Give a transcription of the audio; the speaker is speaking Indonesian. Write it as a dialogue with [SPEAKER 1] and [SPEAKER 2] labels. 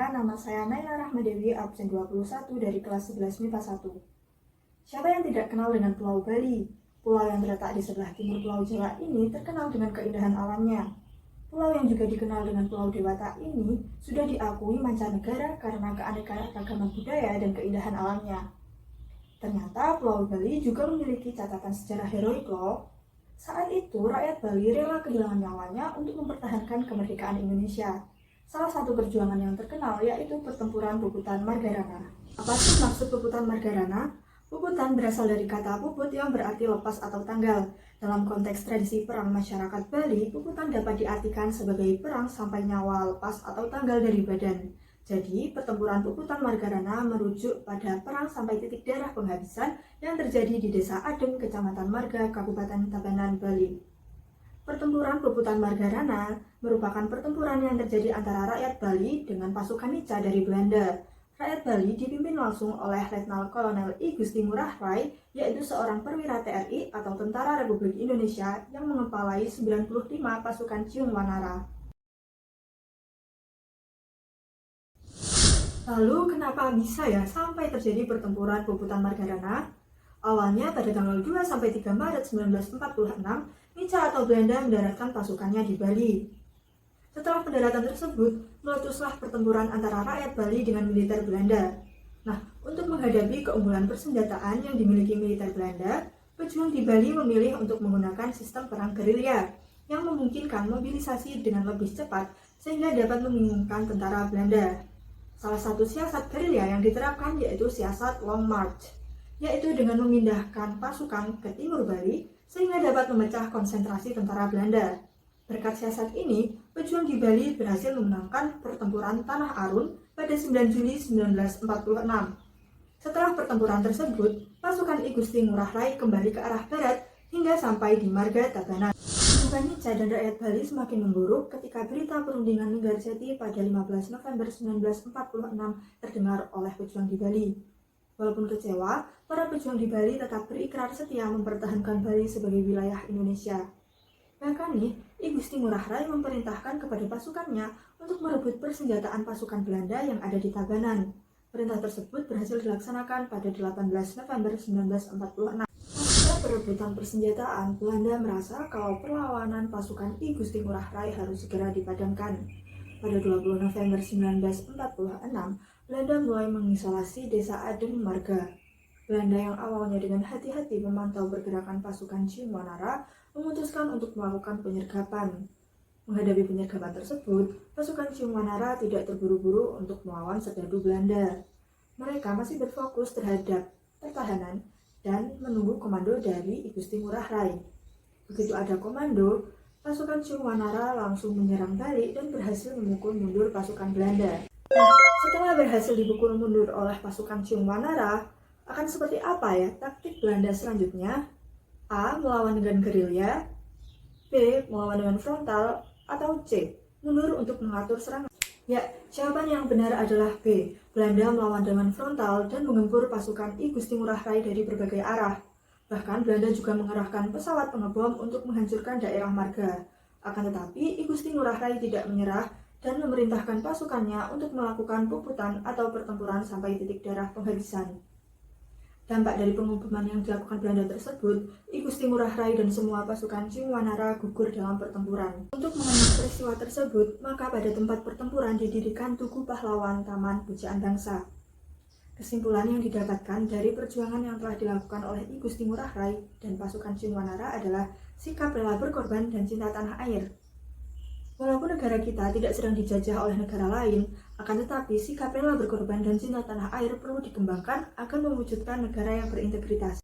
[SPEAKER 1] Perkenalkan, nama saya Naila Rahmadewi, absen 21 dari kelas 11 MIPA 1. Siapa yang tidak kenal dengan Pulau Bali? Pulau yang terletak di sebelah timur Pulau Jawa ini terkenal dengan keindahan alamnya. Pulau yang juga dikenal dengan Pulau Dewata ini sudah diakui mancanegara karena keanekaragaman budaya dan keindahan alamnya. Ternyata Pulau Bali juga memiliki catatan sejarah heroik loh. Saat itu, rakyat Bali rela kehilangan nyawanya untuk mempertahankan kemerdekaan Indonesia. Salah satu perjuangan yang terkenal yaitu pertempuran Puputan Margarana. Apa sih maksud Puputan Margarana? Puputan berasal dari kata puput yang berarti lepas atau tanggal. Dalam konteks tradisi perang masyarakat Bali, puputan dapat diartikan sebagai perang sampai nyawa lepas atau tanggal dari badan. Jadi, pertempuran Puputan Margarana merujuk pada perang sampai titik darah penghabisan yang terjadi di Desa Adem, Kecamatan Marga, Kabupaten Tabanan, Bali. Pertempuran Puputan Margarana merupakan pertempuran yang terjadi antara rakyat Bali dengan pasukan Nica dari Belanda. Rakyat Bali dipimpin langsung oleh Letnan Kolonel I Gusti Ngurah Rai, yaitu seorang perwira TNI atau Tentara Republik Indonesia yang mengepalai 95 pasukan Ciung Wanara. Lalu kenapa bisa ya sampai terjadi pertempuran Puputan Margarana? Awalnya pada tanggal 2-3 Maret 1946, Nica atau Belanda mendaratkan pasukannya di Bali. Setelah pendaratan tersebut, meletuslah pertempuran antara rakyat Bali dengan militer Belanda. Nah, untuk menghadapi keunggulan persenjataan yang dimiliki militer Belanda, pejuang di Bali memilih untuk menggunakan sistem perang gerilya yang memungkinkan mobilisasi dengan lebih cepat sehingga dapat membingungkan tentara Belanda. Salah satu siasat gerilya yang diterapkan yaitu siasat Long March, yaitu dengan memindahkan pasukan ke timur Bali sehingga dapat memecah konsentrasi tentara Belanda. Berkat siasat ini, pejuang di Bali berhasil memenangkan pertempuran Tanah Arun pada 9 Juli 1946. Setelah pertempuran tersebut, pasukan I Gusti Ngurah Rai kembali ke arah barat hingga sampai di Marga Tabanan. Hubungan Nica dan rakyat Bali semakin memburuk ketika berita perundingan Linggarjati pada 15 November 1946 terdengar oleh pejuang di Bali. Walaupun kecewa, para pejuang di Bali tetap berikrar setia mempertahankan Bali sebagai wilayah Indonesia. Bahkan nih, I Gusti Ngurah Rai memerintahkan kepada pasukannya untuk merebut persenjataan pasukan Belanda yang ada di Tabanan. Perintah tersebut berhasil dilaksanakan pada 18 November 1946. Pasca perebutan persenjataan, Belanda merasa kalau perlawanan pasukan I Gusti Ngurah Rai harus segera dipadamkan. Pada 20 November 1946, Belanda mulai mengisolasi Desa Adem Marga. Belanda yang awalnya dengan hati-hati memantau pergerakan pasukan Ciung Wanara memutuskan untuk melakukan penyergapan. Menghadapi penyergapan tersebut, pasukan Ciung Wanara tidak terburu-buru untuk melawan serdadu Belanda. Mereka masih berfokus terhadap pertahanan dan menunggu komando dari I Gusti Ngurah Rai. Begitu ada komando, pasukan Ciung Wanara langsung menyerang balik dan berhasil memukul mundur pasukan Belanda. Nah, setelah berhasil dipukul mundur oleh pasukan Ciung Wanara, akan seperti apa ya taktik Belanda selanjutnya? A. Melawan dengan gerilya, B. Melawan dengan frontal, atau C. Mundur untuk mengatur serangan? Ya, jawaban yang benar adalah B. Belanda melawan dengan frontal dan menggempur pasukan I Gusti Ngurah Rai dari berbagai arah. Bahkan Belanda juga mengerahkan pesawat pengebom untuk menghancurkan daerah Marga. Akan tetapi, I Gusti Ngurah Rai tidak menyerah dan memerintahkan pasukannya untuk melakukan puputan atau pertempuran sampai titik darah penghabisan. Dampak dari pengeboman yang dilakukan Belanda tersebut, I Gusti Ngurah Rai dan semua pasukan Ciung Wanara gugur dalam pertempuran. Untuk mengenang peristiwa tersebut, maka pada tempat pertempuran didirikan Tugu Pahlawan Taman Pujaan Bangsa. Kesimpulan yang didapatkan dari perjuangan yang telah dilakukan oleh I Gusti Ngurah Rai dan pasukan Ciung Wanara adalah sikap rela berkorban dan cinta tanah air. Walaupun negara kita tidak sedang dijajah oleh negara lain, akan tetapi sikap rela berkorban dan cinta tanah air perlu dikembangkan agar mewujudkan negara yang berintegritas.